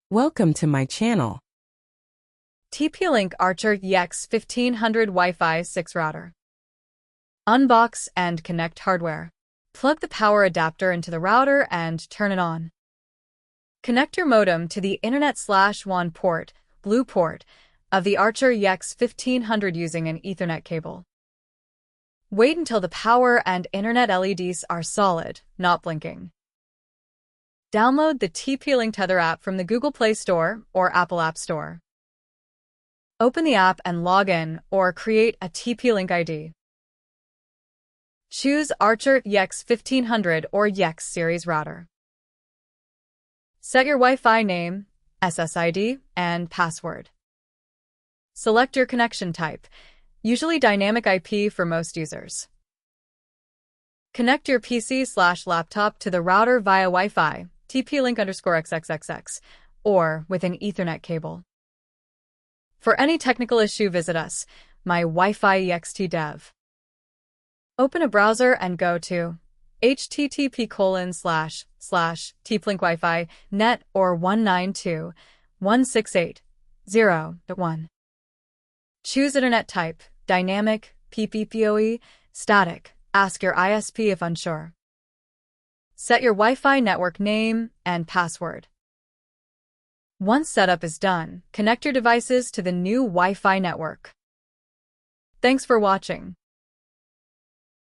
Welcome to my channel. TP-Link Archer AX1500 Wi-Fi 6 router. Unbox and connect hardware. Plug the power adapter into the router and turn it on. Connect your modem to the Internet/WAN port, blue port, of the Archer AX1500 using an Ethernet cable. Wait until the power and Internet LEDs are solid, not blinking. Download the TP-Link Tether app from the Google Play Store or Apple App Store. Open the app and log in or create a TP-Link ID. Choose Archer AX1500 or AX series router. Set your Wi-Fi name, SSID, and password. Select your connection type, usually dynamic IP for most users. Connect your PC/laptop to the router via Wi-Fi, TP-Link_XXXX, or with an Ethernet cable. For any technical issue, visit us, mywifiext.dev. Open a browser and go to http://tplinkwifi.net or 192.168.0.1. Choose Internet type, dynamic, PPPoE, static. Ask your ISP if unsure. Set your Wi-Fi network name and password. Once setup is done, connect your devices to the new Wi-Fi network. Thanks for watching.